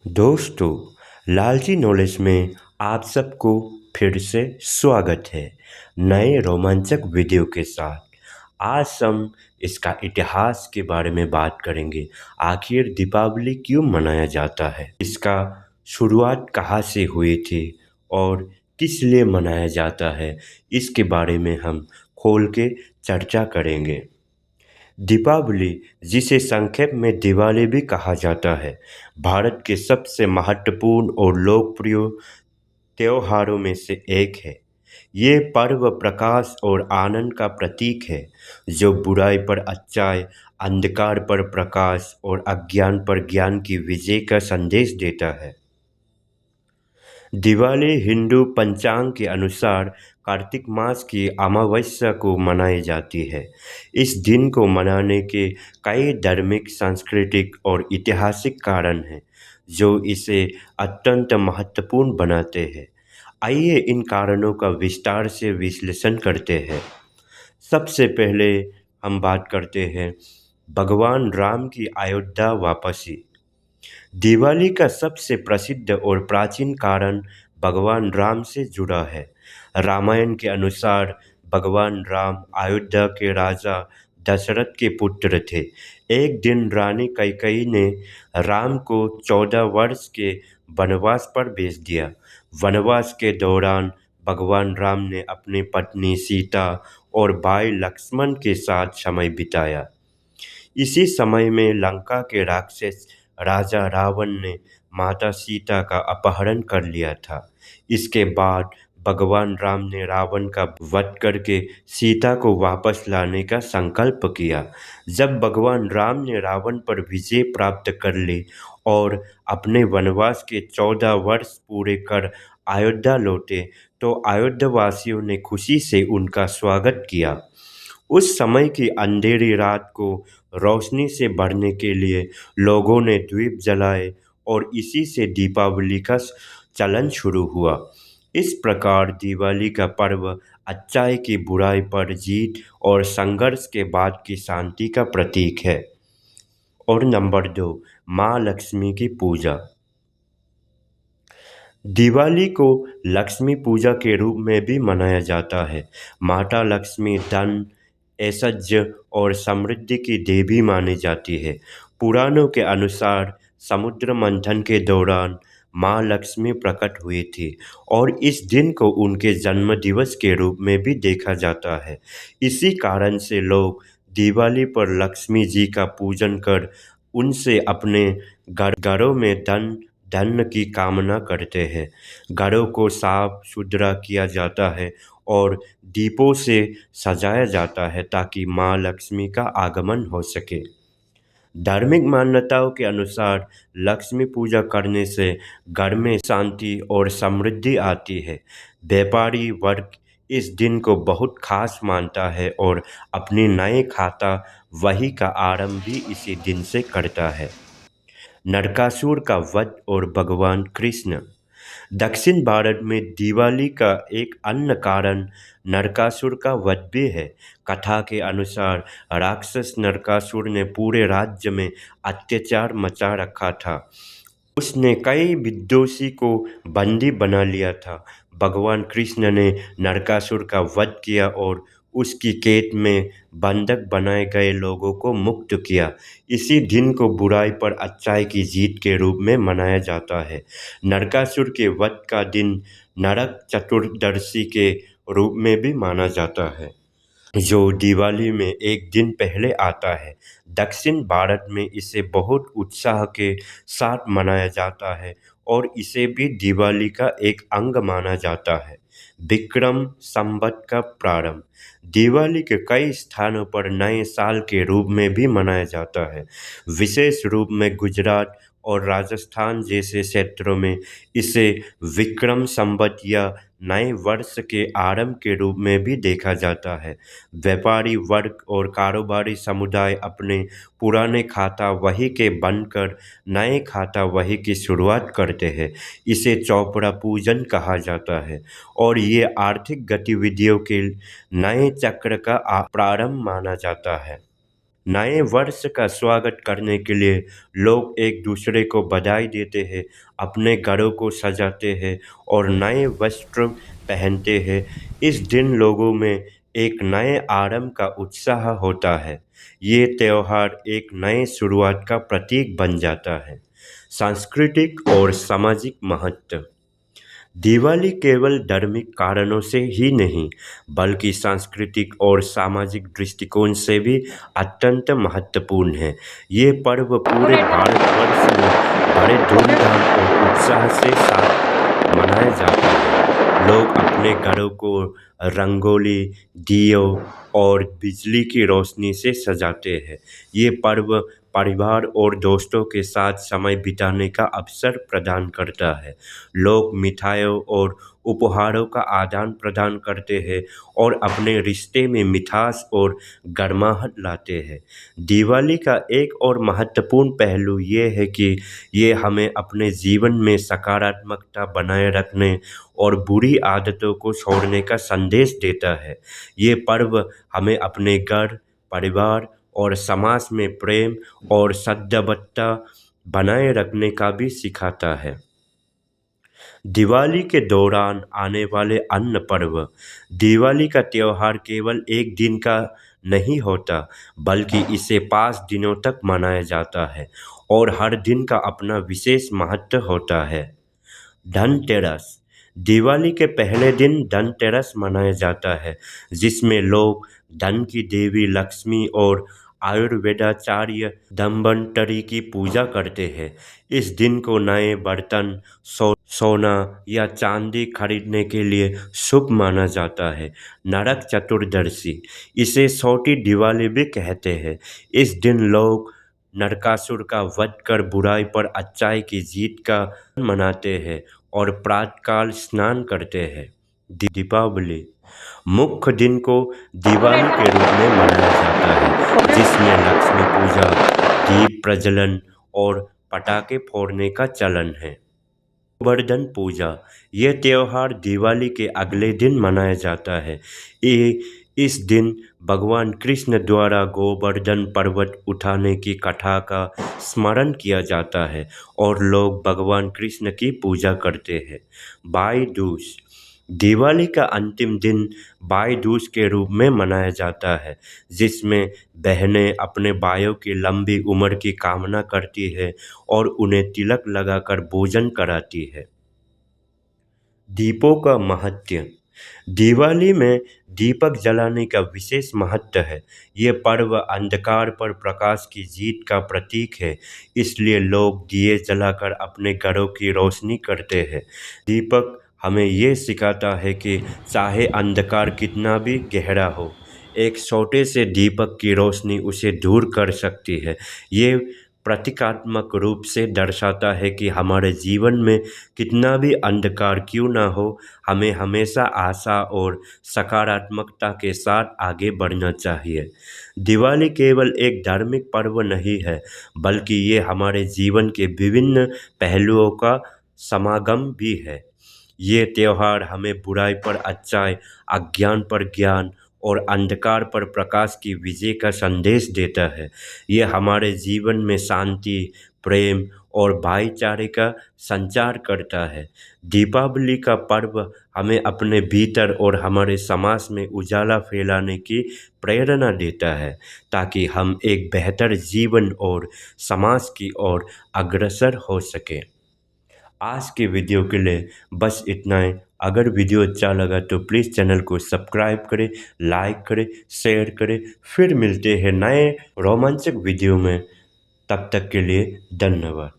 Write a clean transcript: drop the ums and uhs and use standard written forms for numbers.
दोस्तों, लालची नॉलेज में आप सबको फिर से स्वागत है नए रोमांचक वीडियो के साथ। आज हम इसका इतिहास के बारे में बात करेंगे। आखिर दीपावली क्यों मनाया जाता है, इसका शुरुआत कहाँ से हुई थी और किस लिए मनाया जाता है, इसके बारे में हम खोल के चर्चा करेंगे। दीपावली, जिसे संक्षेप में दिवाली भी कहा जाता है, भारत के सबसे महत्वपूर्ण और लोकप्रिय त्योहारों में से एक है। ये पर्व प्रकाश और आनंद का प्रतीक है, जो बुराई पर अच्छाई, अंधकार पर प्रकाश और अज्ञान पर ज्ञान की विजय का संदेश देता है। दिवाली हिंदू पंचांग के अनुसार कार्तिक मास की अमावस्या को मनाई जाती है। इस दिन को मनाने के कई धार्मिक, सांस्कृतिक और ऐतिहासिक कारण हैं, जो इसे अत्यंत महत्वपूर्ण बनाते हैं। आइए इन कारणों का विस्तार से विश्लेषण करते हैं। सबसे पहले हम बात करते हैं भगवान राम की अयोध्या वापसी। दिवाली का सबसे प्रसिद्ध और प्राचीन कारण भगवान राम से जुड़ा है। रामायण के अनुसार भगवान राम अयोध्या के राजा दशरथ के पुत्र थे। एक दिन रानी कैकेयी ने राम को 14 वर्ष के वनवास पर भेज दिया। वनवास के दौरान भगवान राम ने अपनी पत्नी सीता और भाई लक्ष्मण के साथ समय बिताया। इसी समय में लंका के राक्षस राजा रावण ने माता सीता का अपहरण कर लिया था। इसके बाद भगवान राम ने रावण का वध करके सीता को वापस लाने का संकल्प किया। जब भगवान राम ने रावण पर विजय प्राप्त कर ली और अपने वनवास के 14 वर्ष पूरे कर अयोध्या लौटे, तो अयोध्या वासियों ने खुशी से उनका स्वागत किया। उस समय की अंधेरी रात को रोशनी से भरने के लिए लोगों ने दीप जलाए और इसी से दीपावली का चलन शुरू हुआ। इस प्रकार दिवाली का पर्व अच्छाई की बुराई पर जीत और संघर्ष के बाद की शांति का प्रतीक है। और नंबर 2, माँ लक्ष्मी की पूजा। दिवाली को लक्ष्मी पूजा के रूप में भी मनाया जाता है। माता लक्ष्मी धन, ऐश्वर्य और समृद्धि की देवी मानी जाती है। पुराणों के अनुसार समुद्र मंथन के दौरान माँ लक्ष्मी प्रकट हुई थी और इस दिन को उनके जन्म दिवस के रूप में भी देखा जाता है। इसी कारण से लोग दिवाली पर लक्ष्मी जी का पूजन कर उनसे अपने घरों में धन की कामना करते हैं। घरों को साफ सुथरा किया जाता है और दीपों से सजाया जाता है ताकि माँ लक्ष्मी का आगमन हो सके। धार्मिक मान्यताओं के अनुसार लक्ष्मी पूजा करने से घर में शांति और समृद्धि आती है। व्यापारी वर्ग इस दिन को बहुत खास मानता है और अपनी नए खाता वही का आरंभ भी इसी दिन से करता है। नरकासुर का वध और भगवान कृष्ण। दक्षिण भारत में दिवाली का एक अन्य कारण नरकासुर का वध भी है। कथा के अनुसार राक्षस नरकासुर ने पूरे राज्य में अत्याचार मचा रखा था। उसने कई विद्रोही को बंदी बना लिया था। भगवान कृष्ण ने नरकासुर का वध किया और उसकी कैद में बंधक बनाए गए लोगों को मुक्त किया। इसी दिन को बुराई पर अच्छाई की जीत के रूप में मनाया जाता है। नरकासुर के वध का दिन नरक चतुर्दशी के रूप में भी माना जाता है, जो दिवाली में एक दिन पहले आता है। दक्षिण भारत में इसे बहुत उत्साह के साथ मनाया जाता है और इसे भी दिवाली का एक अंग माना जाता है। विक्रम संवत का प्रारंभ। दिवाली के कई स्थानों पर नए साल के रूप में भी मनाया जाता है। विशेष रूप में गुजरात और राजस्थान जैसे क्षेत्रों में इसे विक्रम संवत या नए वर्ष के आरंभ के रूप में भी देखा जाता है। व्यापारी वर्ग और कारोबारी समुदाय अपने पुराने खाता वही के बंद कर नए खाता वही की शुरुआत करते हैं। इसे चौपड़ा पूजन कहा जाता है और ये आर्थिक गतिविधियों के नए चक्र का प्रारंभ माना जाता है। नए वर्ष का स्वागत करने के लिए लोग एक दूसरे को बधाई देते हैं, अपने घरों को सजाते हैं और नए वस्त्र पहनते हैं। इस दिन लोगों में एक नए आरंभ का उत्साह होता है। ये त्यौहार एक नए शुरुआत का प्रतीक बन जाता है। सांस्कृतिक और सामाजिक महत्व। दिवाली केवल धार्मिक कारणों से ही नहीं, बल्कि सांस्कृतिक और सामाजिक दृष्टिकोण से भी अत्यंत महत्वपूर्ण है। ये पर्व पूरे भारतवर्ष में बड़े धूमधाम और उत्साह से साथ मनाया जाता है। लोग अपने घरों को रंगोली, दियों और बिजली की रोशनी से सजाते हैं। ये पर्व परिवार और दोस्तों के साथ समय बिताने का अवसर प्रदान करता है। लोग मिठाइयों और उपहारों का आदान प्रदान करते हैं और अपने रिश्ते में मिठास और गर्माहट लाते हैं। दिवाली का एक और महत्वपूर्ण पहलू ये है कि ये हमें अपने जीवन में सकारात्मकता बनाए रखने और बुरी आदतों को छोड़ने का संदेश देता है। ये पर्व हमें अपने घर, परिवार और समाज में प्रेम और सद्भावना बनाए रखने का भी सिखाता है। दिवाली के दौरान आने वाले अन्य पर्व। दिवाली का त्यौहार केवल एक दिन का नहीं होता, बल्कि इसे 5 दिनों तक मनाया जाता है और हर दिन का अपना विशेष महत्व होता है। धनतेरस। दिवाली के पहले दिन धनतेरस मनाया जाता है, जिसमें लोग धन की देवी लक्ष्मी और आयुर्वेदाचार्य धन्वंतरि की पूजा करते हैं। इस दिन को नए बर्तन, सोना या चांदी खरीदने के लिए शुभ माना जाता है। नरक चतुर्दशी, इसे छोटी दिवाली भी कहते हैं। इस दिन लोग नरकासुर का वध कर बुराई पर अच्छाई की जीत का मनाते हैं और प्रातःकाल स्नान करते हैं। दीपावली। मुख्य दिन को दिवाली के रूप में मनाया जाता है, जिसमें लक्ष्मी पूजा, दीप प्रज्वलन और पटाखे फोड़ने का चलन है। गोवर्धन पूजा। यह त्यौहार दिवाली के अगले दिन मनाया जाता है। इस दिन भगवान कृष्ण द्वारा गोवर्धन पर्वत उठाने की कथा का स्मरण किया जाता है और लोग भगवान कृष्ण की पूजा करते हैं। भाई दूज। दिवाली का अंतिम दिन भाई दूज के रूप में मनाया जाता है, जिसमें बहनें अपने भाइयों की लंबी उम्र की कामना करती है और उन्हें तिलक लगाकर भोजन कराती है। दीपों का महत्व। दिवाली में दीपक जलाने का विशेष महत्व है। ये पर्व अंधकार पर प्रकाश की जीत का प्रतीक है, इसलिए लोग दिए जलाकर अपने घरों की रोशनी करते हैं। दीपक हमें ये सिखाता है कि चाहे अंधकार कितना भी गहरा हो, एक छोटे से दीपक की रोशनी उसे दूर कर सकती है। ये प्रतीकात्मक रूप से दर्शाता है कि हमारे जीवन में कितना भी अंधकार क्यों ना हो, हमें हमेशा आशा और सकारात्मकता के साथ आगे बढ़ना चाहिए। दिवाली केवल एक धार्मिक पर्व नहीं है, बल्कि ये हमारे जीवन के विभिन्न पहलुओं का समागम भी है। ये त्यौहार हमें बुराई पर अच्छाई, अज्ञान पर ज्ञान और अंधकार पर प्रकाश की विजय का संदेश देता है। ये हमारे जीवन में शांति, प्रेम और भाईचारे का संचार करता है। दीपावली का पर्व हमें अपने भीतर और हमारे समाज में उजाला फैलाने की प्रेरणा देता है, ताकि हम एक बेहतर जीवन और समाज की ओर अग्रसर हो सकें। आज के वीडियो के लिए बस इतना ही। अगर वीडियो अच्छा लगा तो प्लीज़ चैनल को सब्सक्राइब करें, लाइक करें, शेयर करें। फिर मिलते हैं नए रोमांचक वीडियो में। तब तक के लिए धन्यवाद।